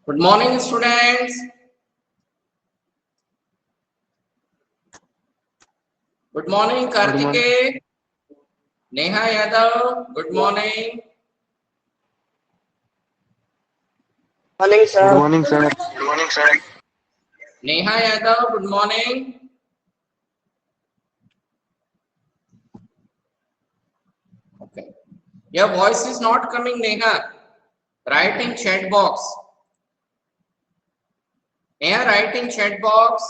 Good morning, students. Good morning, Good morning. Kartikeya. Neha Yadav. Good morning. Morning, Good sir. morning, sir. Good morning, sir. Neha Yadav. Good morning. Okay. Your voice is not coming, Neha. Write in chat box. Neha, write in chat box.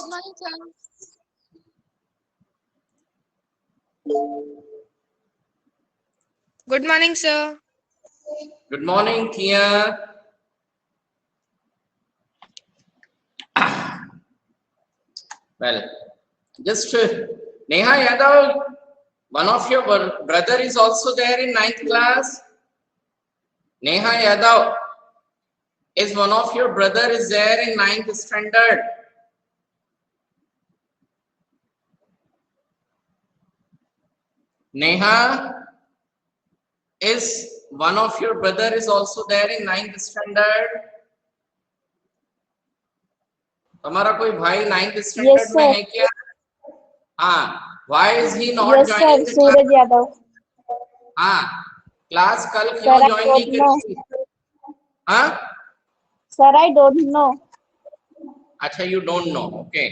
Good morning, sir. Good morning, Kia. Well, just Neha Yadav. One of your brother is also there in 9th class. Neha Yadav. Is one of your brother is there in 9th standard? Neha, is one of your brother is also there in 9th standard? तुम्हारा कोई भाई 9th Yes, standard में sir. है क्या? हाँ. Why is he not Yes, sir. joining the class? Suraj Yadav. हाँ. Class कल Sir, क्यों I ज्वाइन नहीं don't know. करी? हाँ. Sir, I don't know. अच्छा, you don't know. Okay.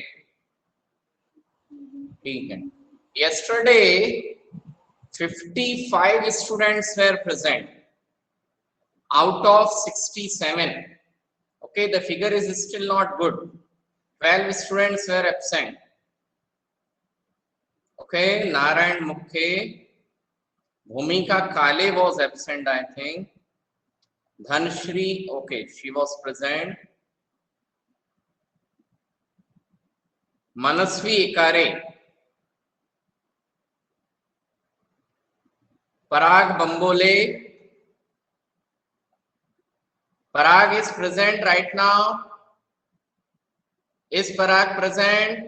ठीक है. Yesterday 55 students were present out of 67. Okay, the figure is still not good. 12 students were absent. Okay, Narayan Mukhe, Bhumika Kale was absent, I think. Dhanshri, okay, she was present. Manasvi Ikare, Parag Bambole, Parag is present right now. Is Parag present?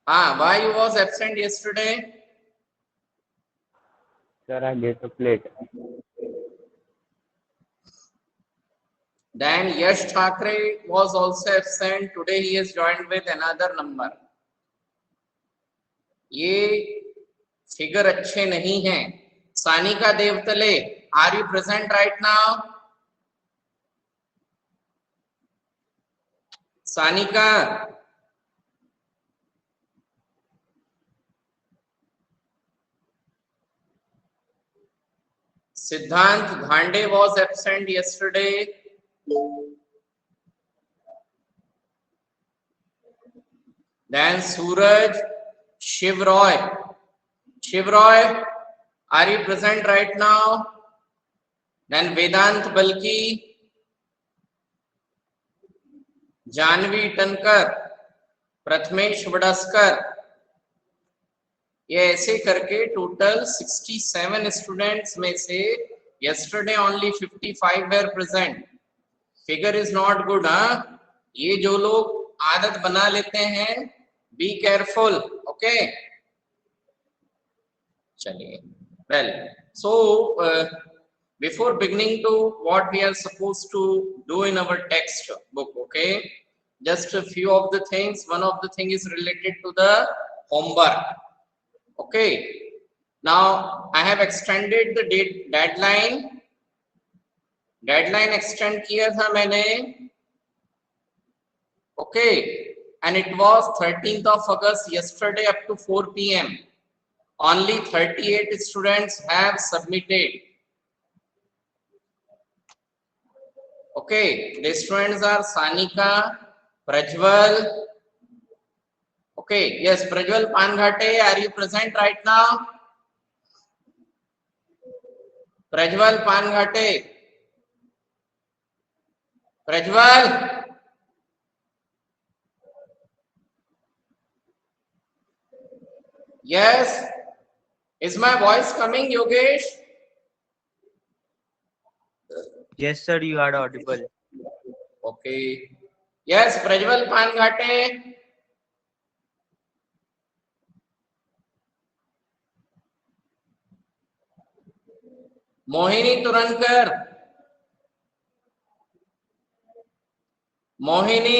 Why you was absent yesterday? Sir, I get up late. Then Yash Thakre was also absent. Today he has joined with another number. ये figure अच्छे नहीं हैं. Sanika Devtale, are you present right now? Sanika, Siddhant Dhande was absent yesterday. Then Suraj, Shiv Roy. Shiv Roy, are you present right now? Then Vedant Balki, Janvi Tankar, Prathmesh Vadaskar. ये ऐसे करके total 67 students में से yesterday only 55 were present. Figure is not good, हाँ? ये जो लोग आदत बना लेते हैं, be careful, okay? चलिए. Well, so before beginning to what we are supposed to do in our text book, okay? Just a few of the things. One of the thing is related to the homework. Okay. Now I have extended the deadline. Deadline extend किया था मैंने. Okay. And it was 13th of August yesterday up to 4 p.m. Only 38 students have submitted. Okay. The students are Sanika, Prajwal. Okay. Yes, Prajwal Panghate, are you present right now? Prajwal Panghate. Prajwal. Yes. Is my voice coming, Yogesh? Yes, sir, you are audible. Okay. Yes, Prajwal Panghate. Mohini तुरंकर, Mohini,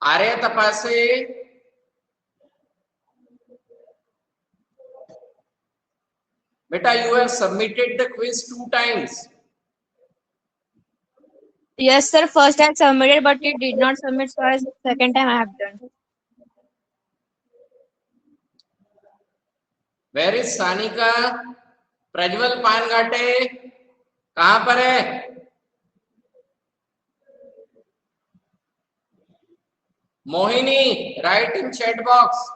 आर्य तपासे, बेटा you have submitted the quiz 2 times. Yes, sir. First I submitted, but it did not submit, so as second time I have done. Where is Sanika? Prajwal पानघाटे कहां पर है? Mohini, write in chat box.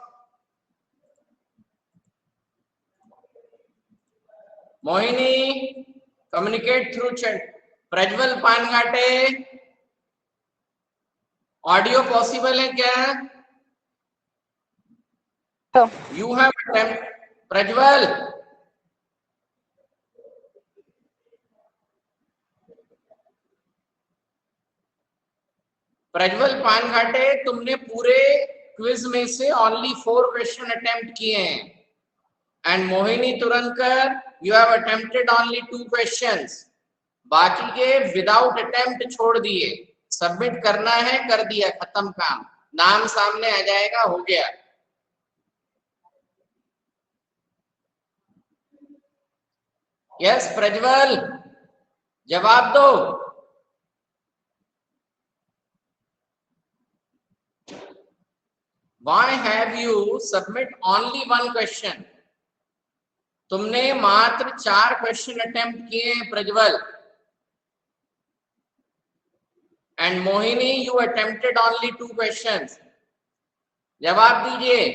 Mohini, communicate through chat. Prajwal Panghate, audio possible है क्या? You have attempt, Prajwal, Prajwal Panghate, तुमने पूरे quiz में से only 4 question attempt किए हैं। And Mohini Turankar, you have attempted only 2 questions. बाकी के विदाउट अटेम्प्ट छोड़ दिए। सबमिट करना है, कर दिया, खत्म काम। नाम सामने आ जाएगा, हो गया। यस प्रज्वल, जवाब दो। Why have you submit only 1 question? तुमने मात्र 4 क्वेश्चन अटेम्प्ट किए हैं Prajwal. And Mohini, you attempted only 2 questions. जवाब दीजिए।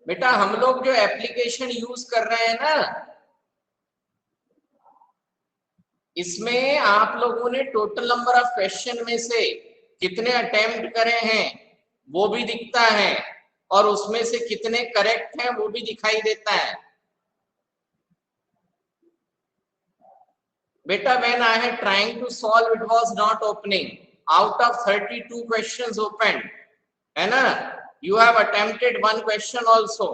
बेटा हम लोग जो एप्लीकेशन यूज कर रहे हैं ना, इसमें आप लोगों ने टोटल नंबर ऑफ क्वेश्चन में से कितने अटेम्प्ट करे हैं वो भी दिखता है, और उसमें से कितने करेक्ट हैं वो भी दिखाई देता है। बेटा when I had trying to solve it was not opening. Out of 32 questions open, है ना, you have attempted 1 question also.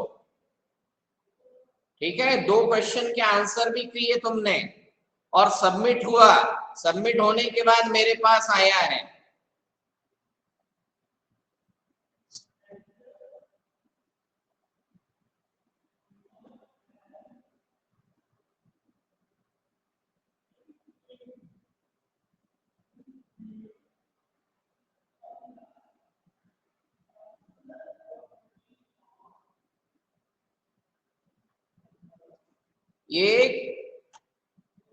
ठीक है, 2 क्वेश्चन के आंसर भी किए तुमने, और सबमिट हुआ। सबमिट होने के बाद मेरे पास आया है। ये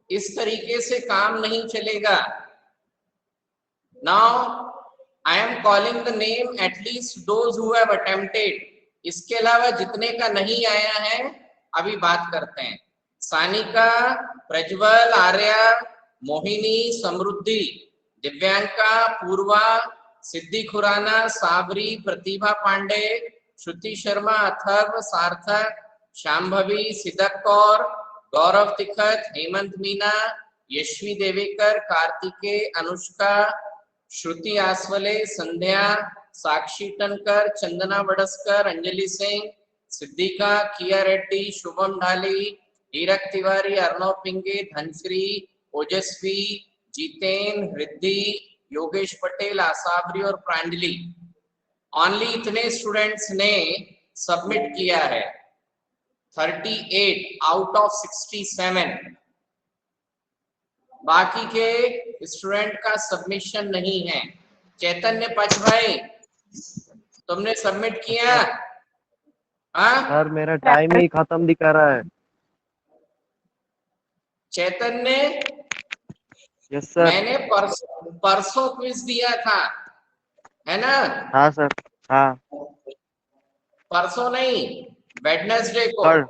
इस तरीके से काम नहीं चलेगा। Now I am calling the name at least those who have attempted. इसके अलावा जितने का नहीं आया है अभी बात करते हैं। सानिका, प्रज्वल, आर्या, मोहिनी, समृद्धि, दिव्यांका, पूर्वा, सिद्धि खुराना, साबरी, प्रतिभा पांडे, श्रुति शर्मा, अथर्व, सार्थक, शांभवी, सिदक कौर, गौरव तिखत, हेमंत मीना, यशवी देवेकर, कार्तिकेय, अनुष्का, श्रुति आसवले, संध्या, साक्षी टनकर, चंदना वडस्कर, अंजलि सिंह, सिद्धिका, किया रेड्डी, शुभम ढाली, हीरक तिवारी, अर्णव पिंगे, धनश्री, ओजस्वी, जितेन, रिद्धि, योगेश पटेल, आसाबरी और प्रांजलि। ओनली इतने स्टूडेंट्स ने सबमिट किया है। 38 आउट ऑफ 67। बाकी के स्टूडेंट का सबमिशन नहीं है। चैतन्य पच भाई, तुमने सबमिट किया? हाँ सर मेरा टाइम ही खत्म दिखा रहा है। चैतन्य, यस सर। मैंने परसों क्विज दिया था, है ना? हाँ सर, हाँ परसों नहीं, वेडनेसडे को। सर।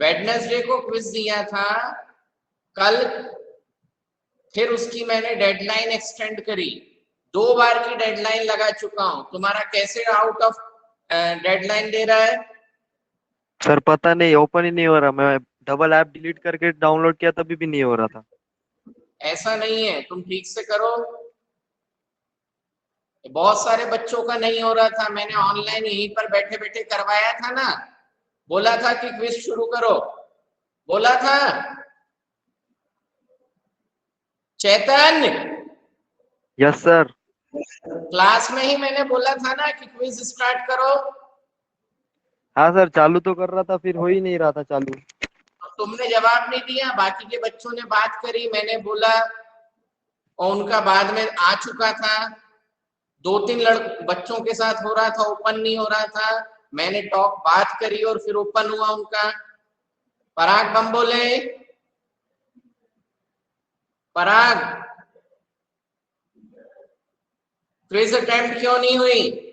वेडनेसडे को क्विज दिया था। कल फिर उसकी मैंने डेडलाइन एक्सटेंड करी। 2 बार की डेडलाइन लगा चुका हूं। तुम्हारा कैसे आउट ऑफ डेडलाइन दे रहा है? सर पता नहीं, ओपन ही नहीं हो रहा। मैं डबल ऐप डिलीट करके डाउनलोड किया तभी भी नहीं हो रहा था। ऐसा नहीं है, तुम ठीक से करो। बहुत सारे बच्चों का नहीं हो रहा था, मैंने ऑनलाइन यहीं पर बैठे बैठे करवाया था ना। बोला था कि क्विज शुरू करो, बोला था चैतन्य। Yes sir. क्लास में ही मैंने बोला था ना कि क्विज स्टार्ट करो। हाँ सर, चालू तो कर रहा था, फिर हो ही नहीं रहा था चालू। तुमने जवाब नहीं दिया, बाकी के बच्चों ने बात करी, मैंने बोला और उनका बाद में आ चुका था। 2-3 बच्चों के साथ हो रहा था, ओपन नहीं हो रहा था। मैंने टॉक बात करी और फिर ओपन हुआ उनका। पराग बम बोले, पराग क्विज अटेम्प्ट क्यों नहीं हुई?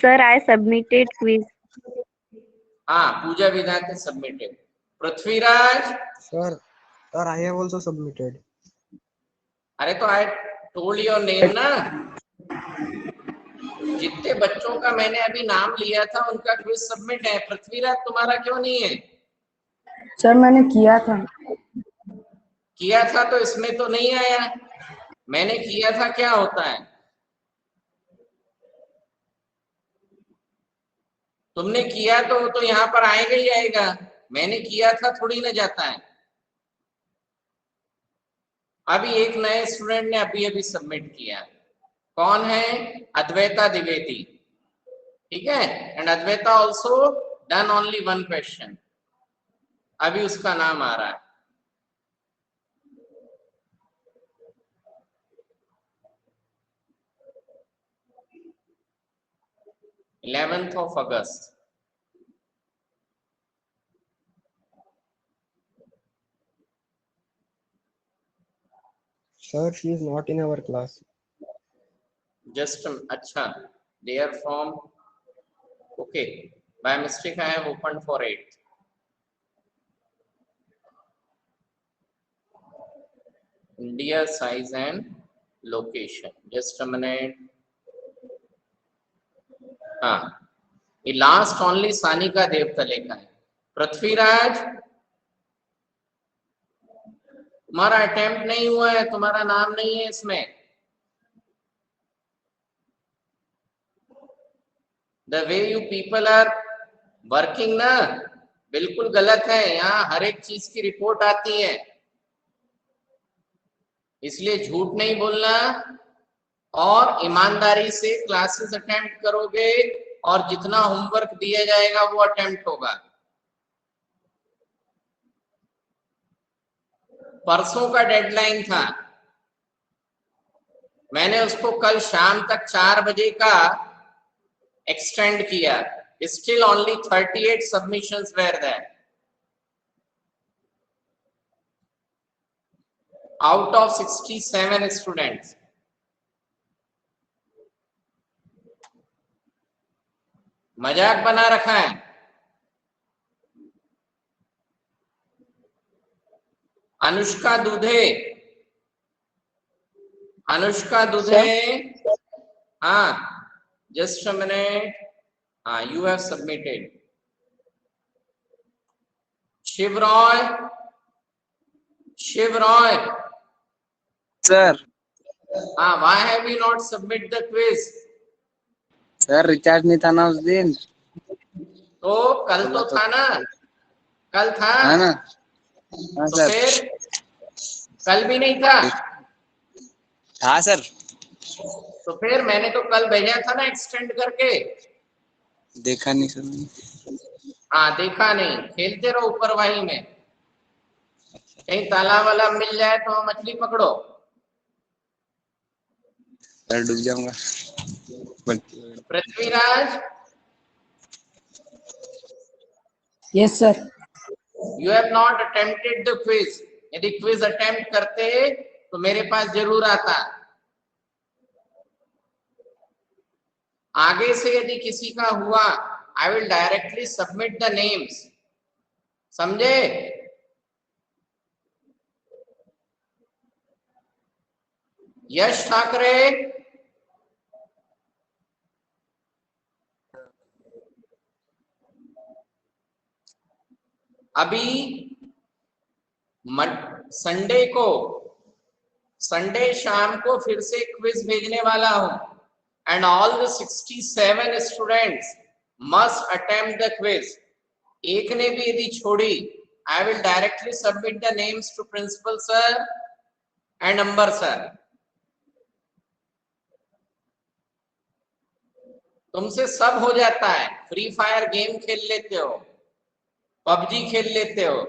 Sir, I submitted quiz. हाँ, Pooja Vidhate submitted. Prithviraj, Sir, I have also submitted. अरे तो आई टोल्ड योर नेम ना। जितने बच्चों का मैंने अभी नाम लिया था उनका क्विज सबमिट है। पृथ्वीराज तुम्हारा क्यों नहीं है? सर मैंने किया था। किया था तो इसमें तो नहीं आया। मैंने किया था क्या होता है? तुमने किया तो यहाँ पर आएगा ही आएगा। मैंने किया था थोड़ी ना जाता है। अभी एक नए स्टूडेंट ने अभी अभी सबमिट किया। कौन है? अद्वैता द्विवेदी। ठीक है, and Advaita also done only 1 question. अभी उसका नाम आ रहा है। August 11th. Sir, she is not in our class. Just अच्छा, they are from, okay, by mistake I have opened for 8th. India size and location. Just a minute. हाँ, ये last only Sanika Devtale का है। पृथ्वीराज, तुम्हारा अटेम्प्ट नहीं हुआ है, तुम्हारा नाम नहीं है इसमें। The way you people are working ना, बिल्कुल गलत है। यहाँ हर एक चीज की रिपोर्ट आती है, इसलिए झूठ नहीं बोलना और ईमानदारी से क्लासेस अटेम्प्ट करोगे और जितना होमवर्क दिया जाएगा वो अटेम्प्ट होगा। परसों का डेडलाइन था, मैंने उसको कल शाम तक 4 बजे का एक्सटेंड किया। Still only 38 submissions were there out of 67 students. मजाक बना रखा है। अनुष्का दुधे, अनुष्का दुधे, हाँ, जस्ट अ मिनट, हाँ, you have submitted. Shiv Roy, Shiv Roy, Sir, हाँ, why have you not submit the quiz? sir, recharge नहीं था ना उस दिन। तो कल तो था ना, कल था है ना? हाँ तो सर। फिर कल भी नहीं था हाँ सर। तो फिर मैंने तो कल भेजा था ना एक्सटेंड करके। देखा नहीं सर मैंने। हाँ, देखा नहीं, खेलते रहो ऊपर वाही में, कहीं तालाब वाला मिल जाए तो मछली पकड़ो। सर डूब जाऊंगा। Prithviraj, Yes sir. You have not attempted the quiz. यदि क्विज अटेम्प्ट करते तो मेरे पास जरूर आता। आगे से यदि किसी का हुआ, I will directly submit the names, समझे? यश ठाकरे, अभी संडे शाम को फिर से क्विज भेजने वाला हूं and all the 67 students must attempt the quiz. एक ने भी यदि छोड़ी, I will directly submit the names to principal sir and Ambar sir. तुमसे सब हो जाता है. फ्री फायर गेम खेल लेते हो, पबजी खेल लेते हो,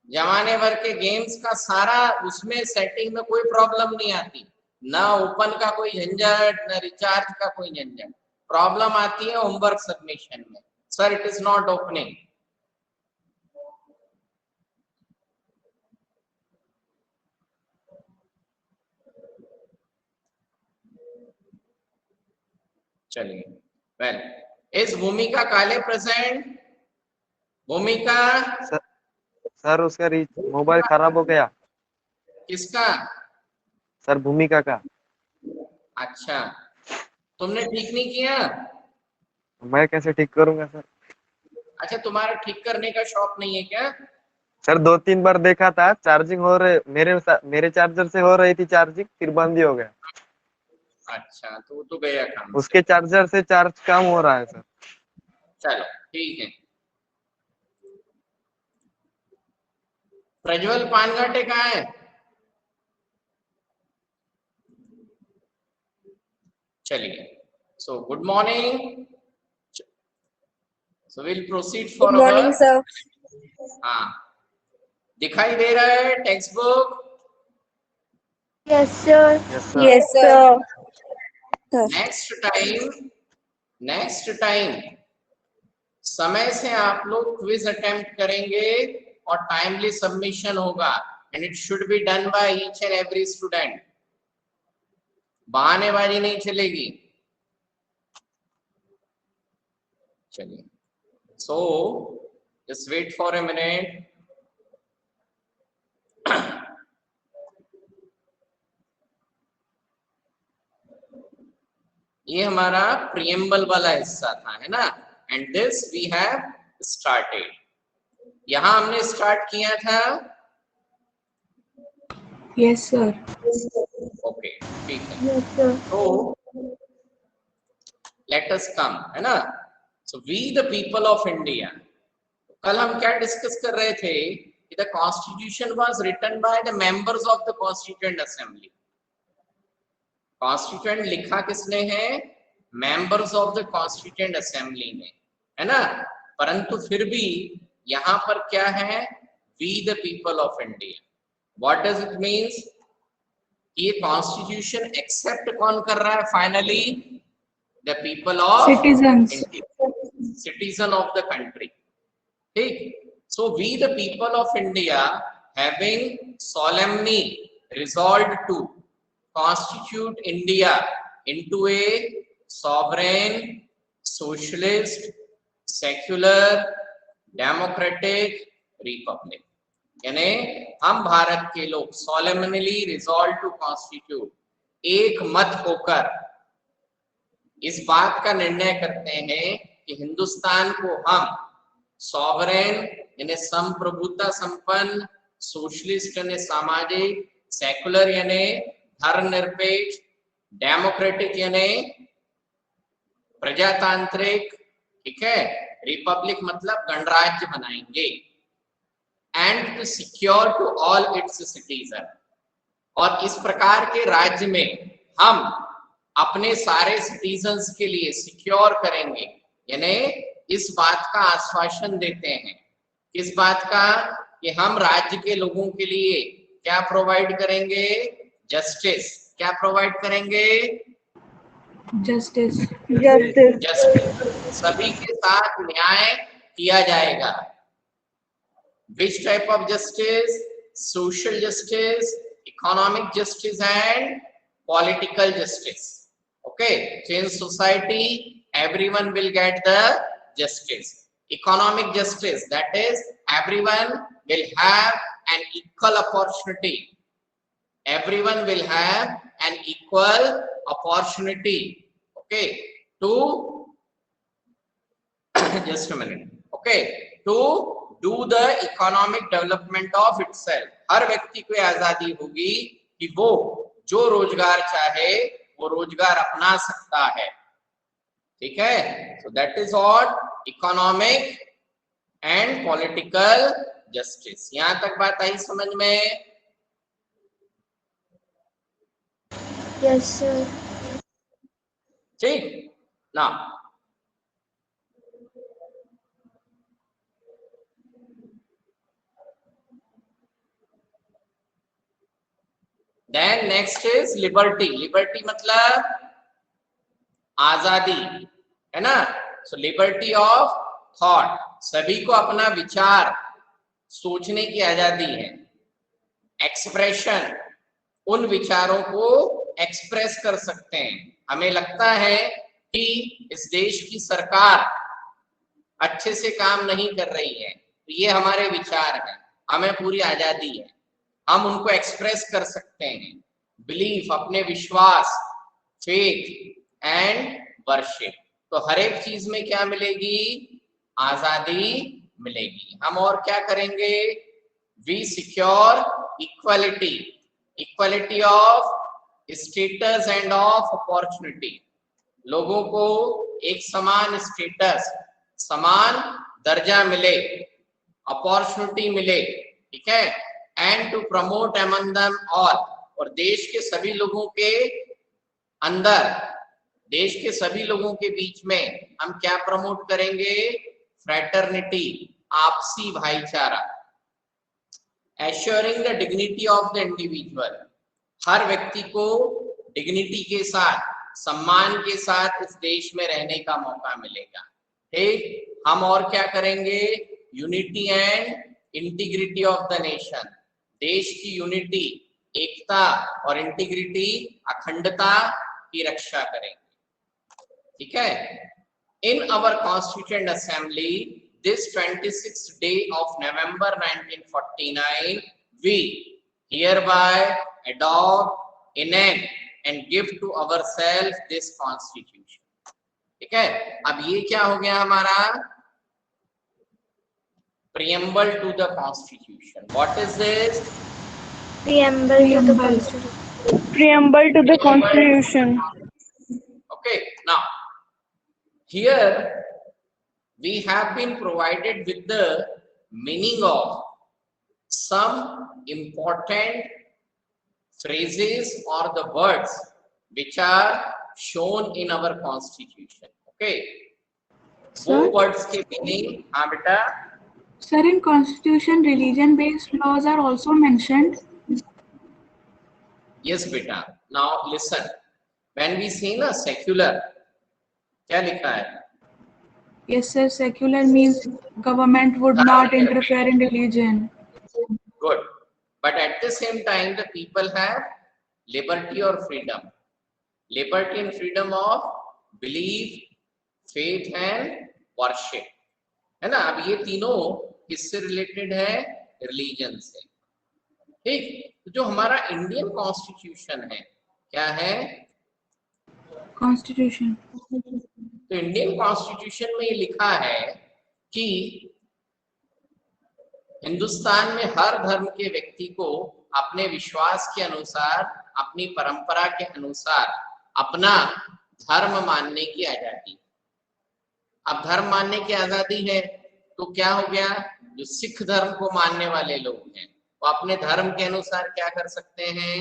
जमाने भर के गेम्स का सारा उसमें सेटिंग में कोई प्रॉब्लम नहीं आती. ना ओपन का कोई झंझट, ना रिचार्ज का कोई झंझट. प्रॉब्लम आती है होमवर्क सबमिशन में. Sir it is not opening. चलिए. वेल, इज भूमिका काले प्रेजेंट? भूमिका, सर उसका मोबाइल खराब हो गया. किसका? सर भूमिका का. अच्छा, तुमने ठीक नहीं किया? मैं कैसे ठीक करूंगा सर? अच्छा, तुम्हारा ठीक करने का शौक नहीं है क्या? सर 2-3 बार देखा था, चार्जिंग हो रहे मेरे चार्जर से हो रही थी चार्जिंग, फिर बंद ही हो गया. अच्छा, तो गया काम. उसके चार्जर से चार्ज कम हो रहा है सर. चलो ठीक है. प्रज्वल पानघाटे कहाँ है? चलिए. So good morning. So will proceed for Good morning, sir. हाँ, दिखाई दे रहा है textbook? Yes, sir. Yes, sir. Yes, sir. Next time समय से आप लोग क्विज अटेम्प्ट करेंगे और टाइमली सबमिशन होगा and it should be done by each and every student. बहानेबाजी नहीं चलेगी. चलिए. So just wait for a minute. ये हमारा प्रियम्बल वाला हिस्सा था, है ना? And this we have started. यहां हमने स्टार्ट किया था. Yes, sir. ओके, ठीक है. Yes, sir. तो लेट अस कम, है ना? So we the people of India. कल हम क्या डिस्कस कर रहे थे कि the constitution was written by the members of the constituent assembly. Constituent लिखा किसने है? Members of the constituent assembly ने, है ना? परंतु फिर भी यहाँ पर क्या है? We the people of India. What does it means? ये कॉन्स्टिट्यूशन एक्सेप्ट कौन कर रहा है finally? The people of Citizens. Citizen of the country. ठीक. So we the people of India having solemnly resolved to constitute India into a sovereign, socialist, secular, democratic republic. यानी हम भारत के लोग solemnly resolve to constitute, एक मत होकर इस बात का निर्णय करते हैं कि हिंदुस्तान को हम सॉवरेन यानी संप्रभुता संपन्न, सोशलिस्ट यानी सामाजिक, सेकुलर यानी धर्मनिरपेक्ष, डेमोक्रेटिक यानी प्रजातांत्रिक, ठीक है, रिपब्लिक मतलब गणराज्य बनाएंगे. And to secure to all its citizen. और इस प्रकार के राज्य में हम अपने सारे सिटीजन्स के लिए सिक्योर करेंगे, यानी इस बात का आश्वासन देते हैं. किस बात का? कि हम राज्य के लोगों के लिए क्या प्रोवाइड करेंगे? जस्टिस. क्या प्रोवाइड करेंगे? Justice. Justice. जस्टिस. सभी के साथ न्याय किया जाएगा. Which type of justice? Social justice, economic justice and political justice. Okay, so in society everyone will get the justice. Economic justice, that is everyone will have an equal opportunity. Everyone will have an equal opportunity, okay, to just a minute, okay, to do the economic development of itself. हर व्यक्ति को आजादी होगी कि वो जो रोजगार चाहे वो रोजगार अपना सकता है, ठीक है। so that is what economic and political justice. यहां तक बात आई समझ में? Yes, sir. ठीक ना। Then next is liberty. Liberty मतलब आजादी, है ना। So liberty of thought, सभी को अपना विचार सोचने की आजादी है। एक्सप्रेशन, उन विचारों को एक्सप्रेस कर सकते हैं। हमें लगता है कि इस देश की सरकार अच्छे से काम नहीं कर रही है, तो ये हमारे विचार हैं, हमें पूरी आजादी है, हम उनको एक्सप्रेस कर सकते हैं। बिलीफ, अपने विश्वास, फेथ एंड वर्शिप, तो हर एक चीज में क्या मिलेगी? आजादी मिलेगी। हम और क्या करेंगे? We secure equality, equality of status and of opportunity, लोगों को एक समान स्टेटस, समान दर्जा मिले, अपॉर्चुनिटी मिले, ठीक है। And to promote among them all, और देश के सभी लोगों के अंदर, देश के सभी लोगों के बीच में हम क्या प्रमोट करेंगे? फ्रैटर्निटी, आपसी भाईचारा। Assuring the dignity of the individual, हर व्यक्ति को डिग्निटी के साथ, सम्मान के साथ इस देश में रहने का मौका मिलेगा, ठीक। हम और क्या करेंगे? Unity and integrity of the nation, देश की यूनिटी, एकता और इंटीग्रिटी, अखंडता की रक्षा करेंगे, ठीक है। In our constituent assembly this 26th day of November 1949 we hereby adopt, enact and give to ourselves this constitution, ठीक है। अब ये क्या हो गया हमारा? preamble to the constitution. What is this? Preamble to the Constitution. Preamble to the Constitution. Okay, now here we have been provided with the meaning of some important phrases or the words which are shown in our constitution, okay। वो words के meaning, हाँ बेटा। Sir, in constitution, religion-based laws are also mentioned. Yes, beta. Now listen. When we say na secular, क्या लिखा है? Yes, sir. Secular means government would not interfere in religion. Good. But at the same time, the people have liberty or freedom. Liberty and freedom of belief, faith and worship. है ना। अब ये तीनों किससे related है? Religion से, ठीक। तो जो हमारा इंडियन कॉन्स्टिट्यूशन है, क्या है? Constitution. तो इंडियन कॉन्स्टिट्यूशन में ये लिखा है कि हिंदुस्तान में हर धर्म के व्यक्ति को अपने विश्वास के अनुसार, अपनी परंपरा के अनुसार अपना धर्म मानने की आजादी। अब धर्म मानने की आजादी है तो क्या हो गया? जो सिख धर्म को मानने वाले लोग हैं वो अपने धर्म के अनुसार क्या कर सकते हैं?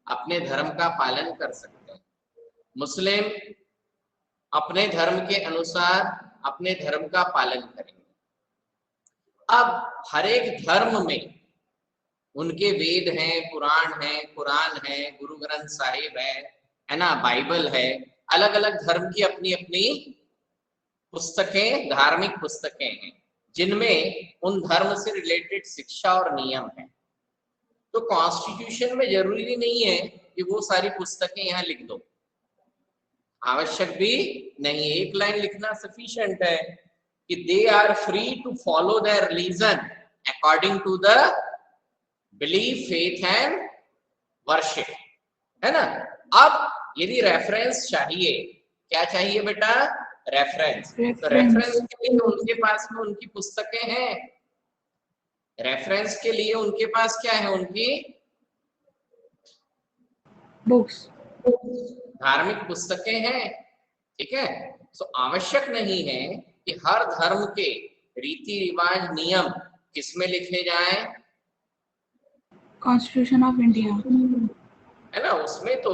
अपने धर्म का पालन कर सकते हैं। मुस्लिम अपने धर्म के अनुसार अपने धर्म का पालन करेंगे। अब हर एक धर्म में उनके वेद हैं, पुराण हैं, कुरान है, गुरु ग्रंथ साहिब है ना, बाइबल है। अलग अलग धर्म की अपनी अपनी पुस्तकें, धार्मिक पुस्तकें हैं जिनमें उन धर्म से रिलेटेड शिक्षा और नियम है। तो कॉन्स्टिट्यूशन में जरूरी नहीं है कि वो सारी पुस्तकें यहाँ लिख दो, आवश्यक भी नहीं। एक लाइन लिखना सफिशिएंट है कि they are free to follow their religion according to the belief, faith and worship, है ना। अब यदि रेफरेंस चाहिए, क्या चाहिए बेटा, रेफरेंस। तो रेफरेंस के लिए उनके पास में उनकी पुस्तकें हैं, रेफरेंस के लिए उनके पास क्या है, उनकी बुक्स, धार्मिक पुस्तकें हैं, ठीक है। तो आवश्यक नहीं है कि हर धर्म के रीति रिवाज नियम किसमें लिखे जाएं, कॉन्स्टिट्यूशन ऑफ इंडिया, है ना, उसमें तो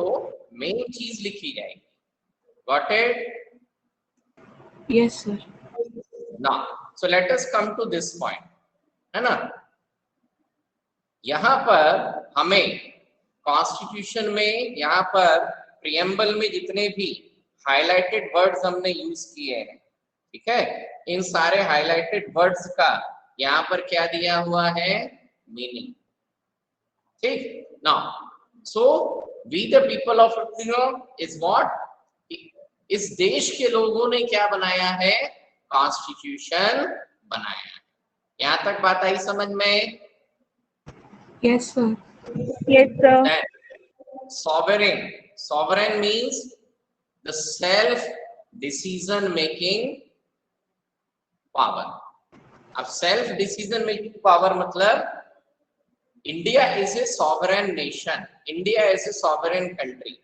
मेन चीज लिखी जाएगी। Got it? Yes sir. Now so let us come to this point, है ना। यहाँ पर हमें कॉन्स्टिट्यूशन में, यहाँ पर प्रियम्बल में जितने भी हाइलाइटेड वर्ड्स हमने यूज किए हैं, ठीक है, इन सारे हाइलाइटेड वर्ड्स का यहाँ पर क्या दिया हुआ है, मीनिंग, ठीक। Now so we the people of India is what, इस देश के लोगों ने क्या बनाया है, कॉन्स्टिट्यूशन बनाया है। यहाँ तक बात आई समझ में? Yes sir. Yes, sir. Sovereign, sovereign means the self decision making power। अब self decision making power मतलब India is a sovereign nation, India is a sovereign country.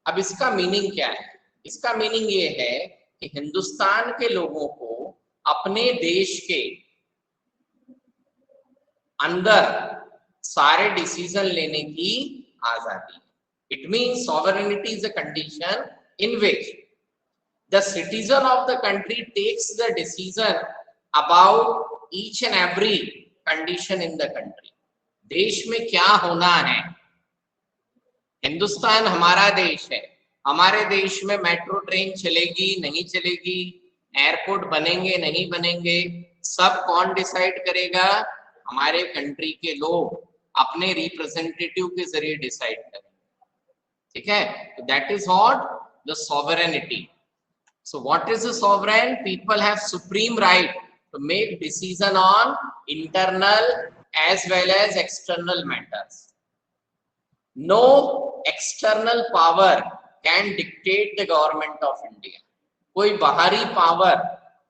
अब इसका मीनिंग क्या है? इसका मीनिंग ये है कि हिंदुस्तान के लोगों को अपने देश के अंदर सारे डिसीजन लेने की आजादी। It means sovereignty is a condition in which the citizen of the country takes the decision about each and every condition in the country. देश में क्या होना है, हिंदुस्तान हमारा देश है, हमारे देश में मेट्रो ट्रेन चलेगी नहीं चलेगी, एयरपोर्ट बनेंगे नहीं बनेंगे, सब कौन डिसाइड करेगा? हमारे कंट्री के लोग अपने रिप्रेजेंटेटिव के जरिए डिसाइड करेंगे, ठीक है। तो that is what the sovereignty. So what is the sovereign? People have supreme right to make decision on internal as well as external matters. No external power can dictate the government of India. कोई बाहरी power,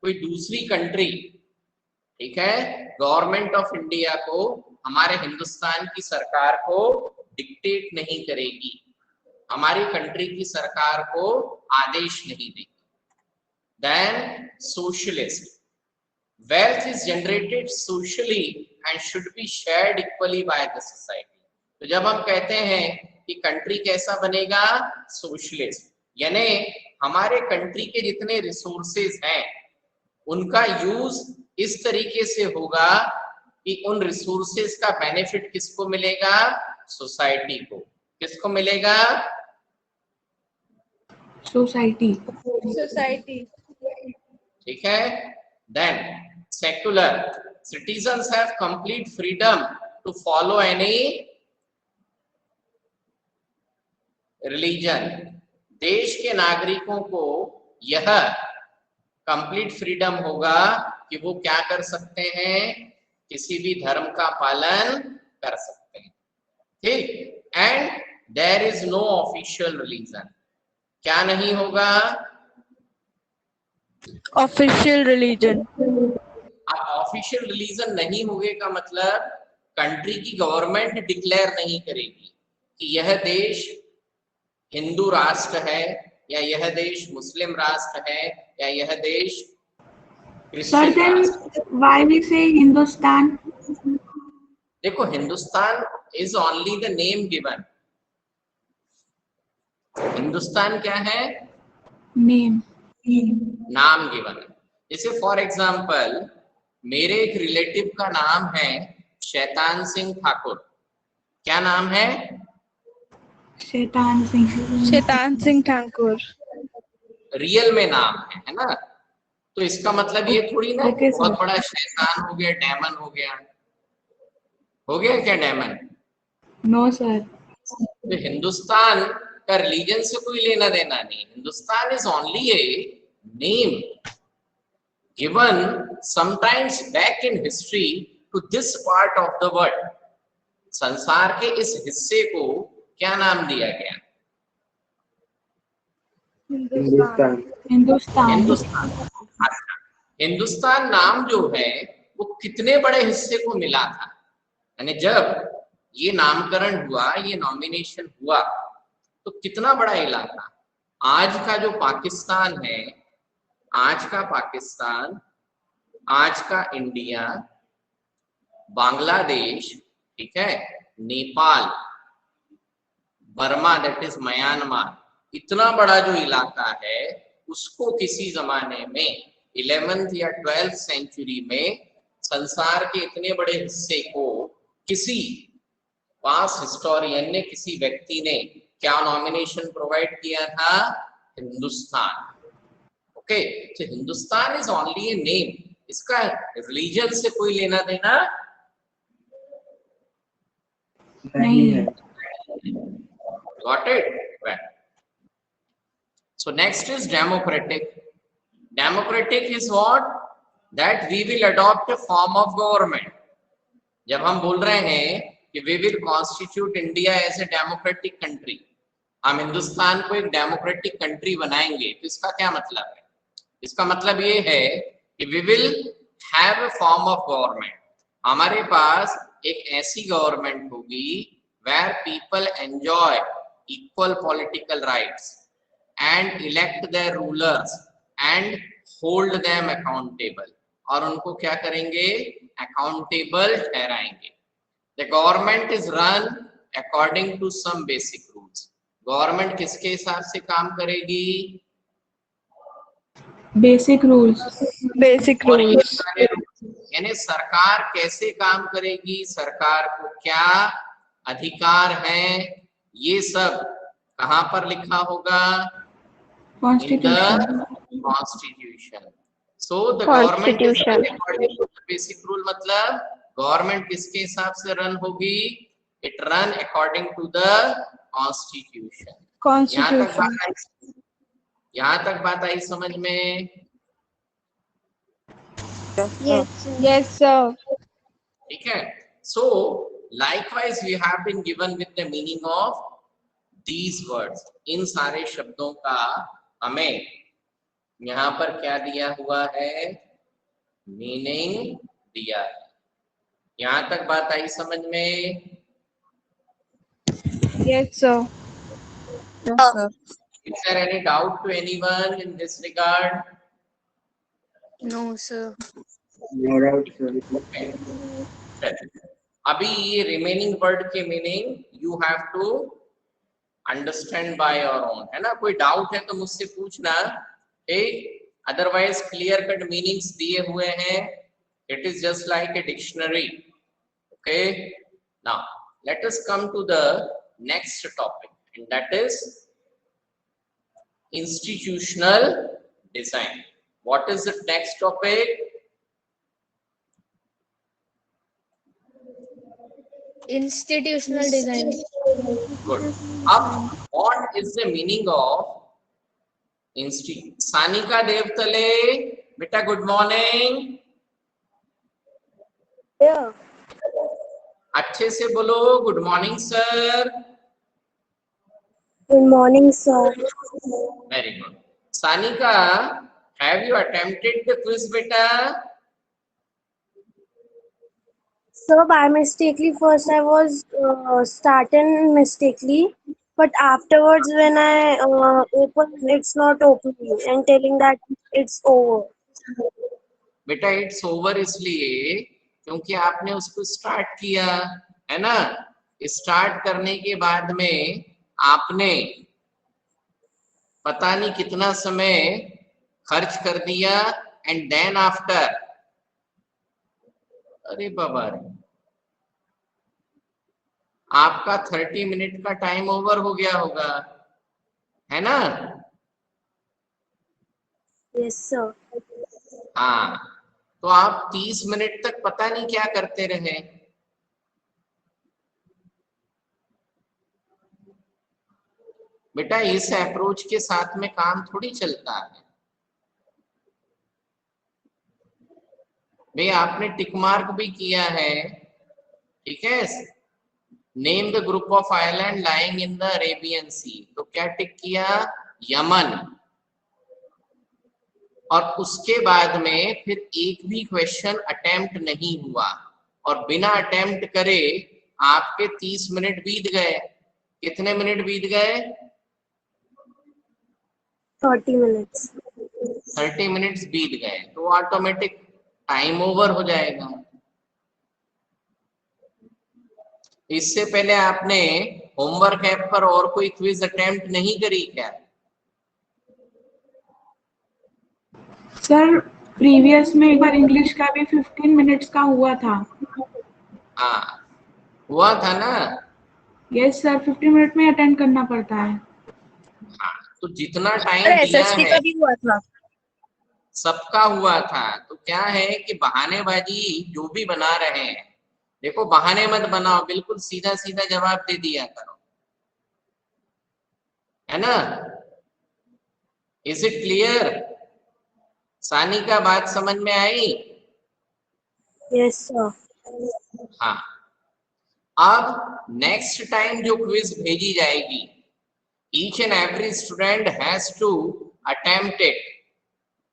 कोई दूसरी country, ठीक है, government of India को, हमारे हिंदुस्तान की सरकार को डिक्टेट नहीं करेगी, हमारी कंट्री की सरकार को आदेश नहीं देगी। Then socialist, wealth is generated socially and should be shared equally by the society। तो जब हम कहते हैं कि कंट्री कैसा बनेगा, सोशलिस्ट, यानी हमारे कंट्री के जितने रिसोर्सेज हैं उनका यूज इस तरीके से होगा कि उन रिसोर्सेज का बेनिफिट किसको मिलेगा? सोसाइटी को। किसको मिलेगा? सोसाइटी। ठीक है। Then secular, citizens have complete freedom to follow any religion। देश के नागरिकों को यह कंप्लीट फ्रीडम होगा कि वो क्या कर सकते हैं, किसी भी धर्म का पालन कर सकते हैं, ठीक। And there is no official religion. क्या नहीं होगा? Official religion. अब ऑफिशियल रिलीजन नहीं होगे का मतलब कंट्री की गवर्नमेंट डिक्लेयर नहीं करेगी कि यह देश हिंदू राष्ट्र है, या यह देश मुस्लिम राष्ट्र है, या यह देश Sir, then why we say Hindustan? देखो, Hindustan is only the name given. Hindustan क्या है? Name. नाम गिवन है। जैसे फॉर एग्जाम्पल मेरे एक रिलेटिव का नाम है शैतान सिंह ठाकुर। क्या नाम है? Shaitan Singh. Shaitan Singh Thakur. Real में नाम है ना। तो इसका मतलब ये थोड़ी ना Okay, sir. बहुत बड़ा शैतान हो गया, डेमन हो गया। हो गया क्या डेमन? No sir. तो हिंदुस्तान का रिलीजन से कोई लेना देना नहीं। Hindustan is only a name given sometimes back in history to this part of the world। संसार के इस हिस्से को क्या नाम दिया गया? Hindustan. Hindustan. हिंदुस्तान। अच्छा, हिंदुस्तान नाम जो है वो कितने बड़े हिस्से को मिला था? यानी जब ये नामकरण हुआ, ये नॉमिनेशन हुआ, तो कितना बड़ा इलाका? आज का जो पाकिस्तान है, आज का पाकिस्तान, आज का इंडिया, बांग्लादेश, ठीक है, Nepal, Burma that is Myanmar, इतना बड़ा जो इलाका है उसको किसी जमाने में 11th या 12th सेंचुरी में संसार के इतने बड़े हिस्से को किसी पास हिस्टोरियन ने, किसी व्यक्ति ने क्या नॉमिनेशन प्रोवाइड किया था? हिंदुस्तान। ओके, तो Hindustan is only a name, इसका रिलीजन से कोई लेना देना नहीं है. got it? Well, so next is democratic. Democratic is what? That we will adopt a form of government. जब हम बोल रहे हैं कि we will constitute India as a democratic country, हम हिंदुस्तान को एक डेमोक्रेटिक कंट्री बनाएंगे, तो इसका क्या मतलब है? इसका मतलब ये है कि we will have a form of government. हमारे पास एक ऐसी गवर्नमेंट होगी where people enjoy equal political rights and elect their rulers and hold them accountable. और उनको क्या करेंगे? Accountable ठहराएंगे. The government is run according to some basic rules. Government किसके हिसाब से काम करेगी? Basic rules. Basic और ये rules. सारे rules, यानी सरकार कैसे काम करेगी, सरकार को क्या अधिकार हैं, ये सब कहाँ पर लिखा होगा? Constitution. Constitution. So the government is Constitution. Run according to the basic rule, मतलब गवर्नमेंट किसके हिसाब से रन होगी? It run according to the constitution. Constitution. यहाँ तक बात आई समझ में? Yes, sir. ठीक है. So likewise we have been given with the meaning of these words. इन सारे शब्दों का हमें यहाँ पर क्या दिया हुआ है? मीनिंग दिया है. यहाँ तक बात आई समझ में? Yes, sir. Is there any doubt to anyone in this regard? No, sir. Okay. अभी ये रिमेनिंग वर्ड के meaning you have to understand by your own, है ना? कोई डाउट है तो मुझसे पूछना. अदरवाइज क्लियर कट मीनिंग्स दिए हुए हैं. It is just like a dictionary. Okay, now let us come to the next topic, and that is institutional design. What is the next topic? Institutional design. Good. Up, what is the meaning of Sanika Devtale? Beta, good morning. Yeah. अच्छे से बोलो. Good morning, sir. Good morning, sir. Very good. Sanika, have you attempted the quiz, beta? So by mistakenly first I was starting mistakenly, but afterwards when I open, it's not opening and telling that it's over. बेटा it's over इसलिए क्योंकि आपने उसको start किया है ना. Start करने के बाद में आपने पता नहीं कितना समय खर्च कर दिया, एंड देन आफ्टर, अरे बाबा रे, आपका 30 मिनट का टाइम ओवर हो गया होगा, है ना? Yes, sir. हाँ, तो आप 30 मिनट तक पता नहीं क्या करते रहे. बेटा इस अप्रोच के साथ में काम थोड़ी चलता है. भाई आपने टिक मार्क भी किया है, ठीक है, name the group of island lying in the Arabian sea, तो क्या टिक किया? यमन। और उसके बाद में फिर एक भी क्वेश्चन अटेम्प्ट नहीं हुआ, और बिना अटेम्प्ट करे आपके 30 मिनट बीत गए। कितने मिनट बीत गए? 30 minutes. 30 मिनट्स बीत गए, तो ऑटोमेटिक टाइम ओवर हो जाएगा। इससे पहले आपने होमवर्क ऐप पर और कोई क्विज अटेम्प्ट नहीं करी क्या? सर प्रीवियस में एक बार इंग्लिश का भी 15 मिनट्स का हुआ था। हाँ, हुआ था ना? यस सर, 15 मिनट में अटेंड करना पड़ता है। हाँ, तो जितना और टाइम दिया SST है का भी हुआ था। सबका हुआ था। तो क्या है कि बहानेबाजी जो भी बना रहे हैं, देखो बहाने मत बनाओ, बिल्कुल सीधा सीधा जवाब दे दिया करो, है ना? Is it clear? सानी का बात समझ में आई? Yes, sir. हाँ, अब नेक्स्ट टाइम जो क्विज भेजी जाएगी, each and every student has to attempt it.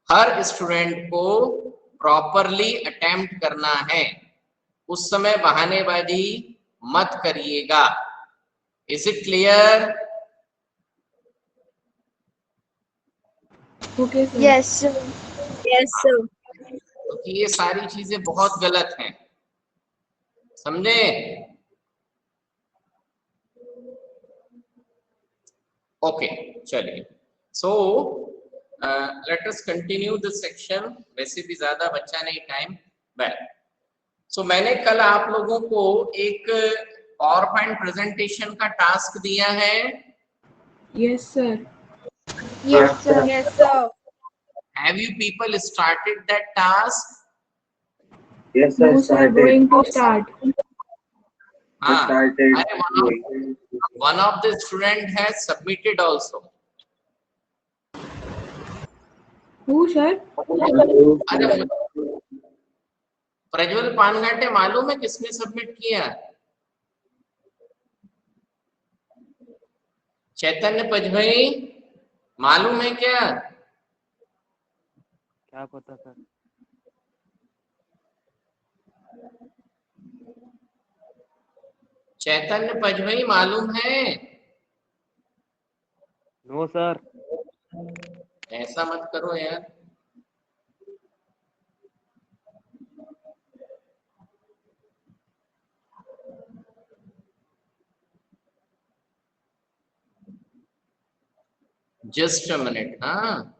हर स्टूडेंट को प्रॉपरली अटेम्प्ट करना है, उस समय बहानेबाजी मत करिएगा। Is it clear? Okay sir. Yes, sir. Yes, sir. क्योंकि ये सारी चीजें बहुत गलत हैं, समझे? ओके, चलिए। सो let us continue the section. वैसे भी ज्यादा बचा नहीं टाइम। वेल, सो मैंने कल आप लोगों को एक पावर पॉइंट प्रेजेंटेशन का टास्क दिया है। Yes sir. Yes, sir. Yes, sir. Have you people started that task? Yes, No sir, going to start. हाँ, अरे one of the student has submitted also. Who sir? अरे प्रज्वल पानघाटे मालूम है किसने submit किया? चैतन्य पजभाई मालूम है क्या? क्या पता सर। चैतन्य पजभाई मालूम है? No sir. ऐसा मत करो यार। Just a minute. हाँ,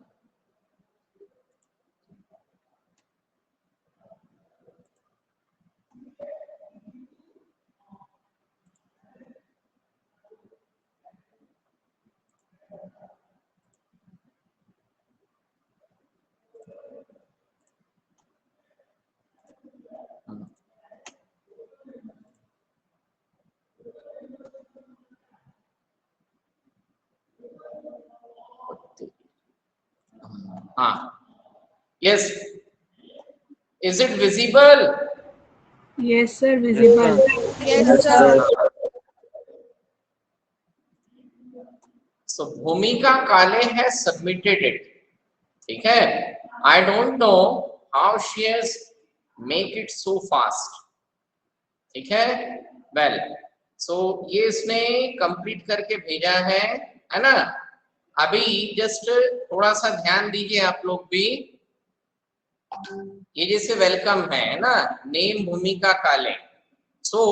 हाँ, yes. Is it visible? Yes sir, visible. Yes, sir. So Bhumika Kale has submitted it. ठीक है? I don't know how she has make it so fast. ठीक है? Well, so ये इसने कंप्लीट करके भेजा है ना? अभी जस्ट थोड़ा सा ध्यान दीजिए आप लोग भी। ये जैसे वेलकम है ना, नेम भूमिका काले। सो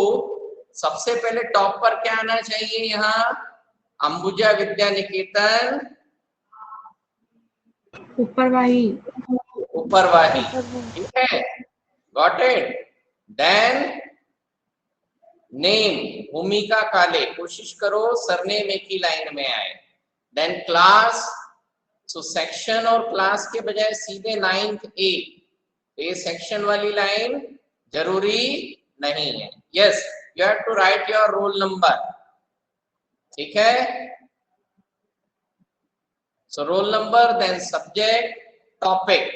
सबसे पहले टॉप पर क्या आना चाहिए? यहाँ अंबुजा विद्या निकेतन ऊपरवाही। ऊपरवाही। ठीक है, गॉट इट। देन नेम भूमिका काले, कोशिश करो सरनेम एक ही लाइन में आए। देन क्लास, सो सेक्शन और क्लास के बजाय सीधे 9th A, ये सेक्शन वाली लाइन जरूरी नहीं है। Yes, you have to write your roll number. ठीक है, so roll number, then subject, topic,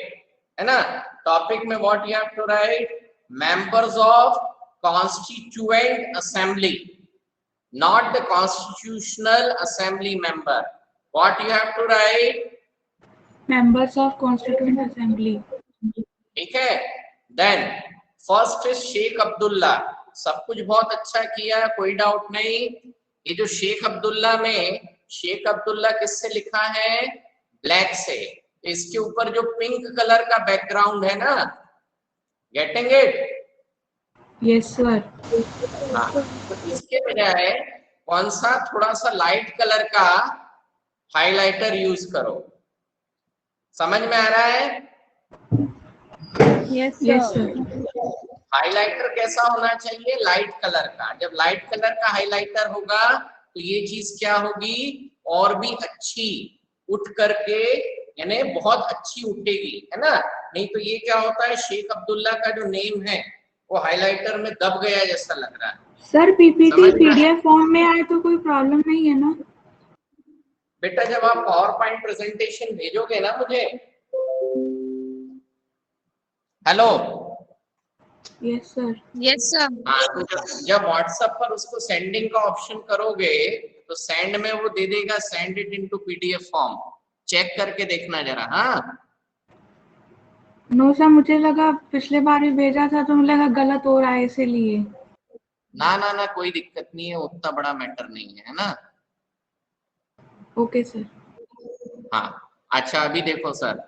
है ना? टॉपिक में what you have to write? Members of constituent assembly. not the constitutional assembly member. What you have to write? Members of Constituent Assembly. ठीक है. Then first is Sheikh Abdullah. सब कुछ बहुत अच्छा किया, कोई डाउट नहीं. ये जो शेख अब्दुल्ला में शेख अब्दुल्ला किससे लिखा है? ब्लैक से. इसके ऊपर जो पिंक कलर का बैकग्राउंड है ना, गेटिंग इट? Yes, sir. हाँ, तो इसके बजाय कौन सा थोड़ा सा लाइट कलर का हाइलाइटर यूज करो. समझ में आ रहा है? Yes, Yes, sir. sir. Highlighter कैसा होना चाहिए? लाइट कलर का. जब लाइट कलर का हाइलाइटर होगा तो ये चीज क्या होगी? और भी अच्छी उठ करके, यानी बहुत अच्छी उठेगी, है ना. नहीं तो ये क्या होता है, शेख अब्दुल्ला का जो नेम है वो हाइलाइटर में दब गया जैसा लग रहा है. सर पीपीटी समझ में आया? पीडीएफ फॉर्म में आए तो कोई प्रॉब्लम नहीं है ना? बेटा जब आप पावर पॉइंट प्रेजेंटेशन भेजोगे ना मुझे, hello, yes sir. Yes, sir. हाँ, तो जब व्हाट्सएप पर उसको सेंडिंग का ऑप्शन करोगे तो सेंड में वो दे देगा, send it into PDF form. Check करके देखना जरा. हाँ, नो सर, मुझे लगा पिछले बार भी भेजा था तो मुझे लगा गलत हो रहा है इसीलिए. ना ना ना, कोई दिक्कत नहीं है, उतना बड़ा मैटर नहीं है ना. Okay sir. हाँ, अच्छा अभी देखो सर,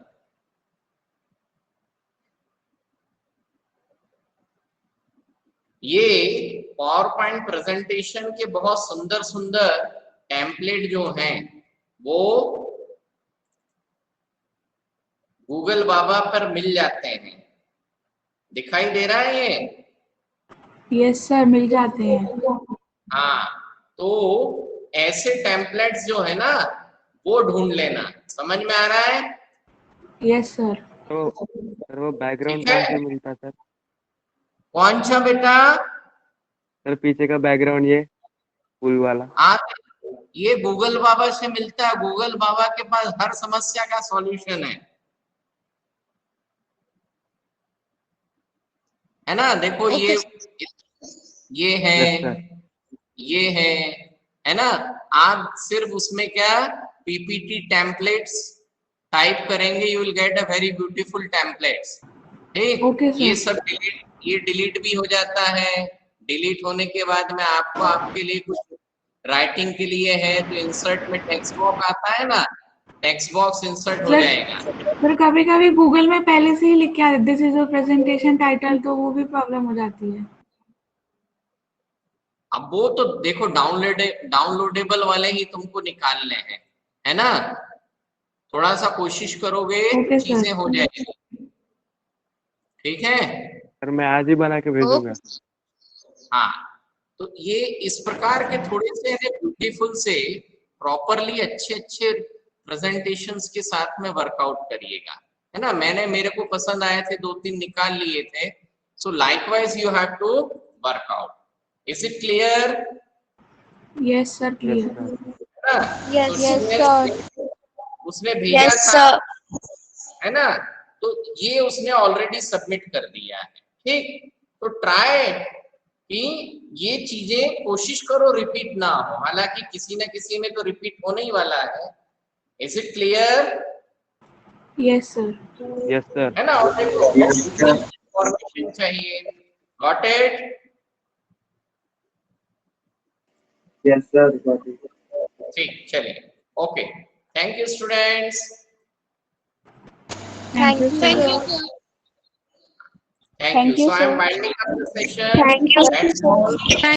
ये पावर पॉइंट प्रेजेंटेशन के बहुत सुंदर सुंदर टेम्पलेट जो हैं वो गूगल बाबा पर मिल जाते हैं. दिखाई दे रहा है ये? यस सर, मिल जाते हैं. हाँ, तो ऐसे टेम्पलेट्स जो है ना वो ढूंढ लेना. समझ में आ रहा है? Yes sir. तो सर वो बैकग्राउंड ठीक है. कहाँ से मिलता सर? कौन सा बेटा? सर पीछे का बैकग्राउंड ये फुल वाला. आप ये गूगल बाबा से मिलता है. गूगल बाबा के पास हर समस्या का सॉल्यूशन है ना. देखो ये है, यस सर. ये है ना. आप सिर्फ उसमें क्या पीपीटी टेम्पलेट्स टाइप करेंगे, you will get a very beautiful templates. ठीक. Okay, sir. ये सब डिलीट भी हो जाता है. डिलीट होने के बाद में आपको आपके लिए कुछ राइटिंग के लिए है तो इंसर्ट में टेक्स्ट बॉक्स आता है ना, टेक्स्ट बॉक्स इंसर्ट हो Sir. जाएगा. सर कभी कभी गूगल में पहले से ही लिख के आता this is a presentation title, तो वो भी प्रॉब्लम हो जाती है. अब वो तो देखो डाउनलोडेबल वाले ही तुमको निकालने हैं, है ना. थोड़ा सा कोशिश करोगे Okay, sir. चीजें हो जाएगी. ठीक है. सर मैं आज ही बना के भेजूंगा. हाँ, तो ये इस प्रकार के थोड़े से ब्यूटीफुल से प्रॉपरली अच्छे अच्छे प्रेजेंटेशंस के साथ में वर्कआउट करिएगा, है ना. मेरे को पसंद आए थे, 2-3 निकाल लिए थे. So likewise you have to work out. Is it clear? Yes sir, yes clear. Sir. Yes, sir. उसने भेजा Yes, था, sir. है ना. तो ये उसने ऑलरेडी सबमिट कर दिया है. ठीक. तो ट्राई कि ये चीजें कोशिश करो रिपीट ना हो. हालांकि किसी न किसी में तो रिपीट होने ही वाला है. Is it clear? Yes sir. Yes sir. है ना. और देखो इंफॉर्मेशन चाहिए. Got it? Yes, sir. Got it. ठीक, चलिए. Okay, thank you students. Thank you Thank sir. you, sir. Thank you. So I am winding up the session. Thank you. That's all.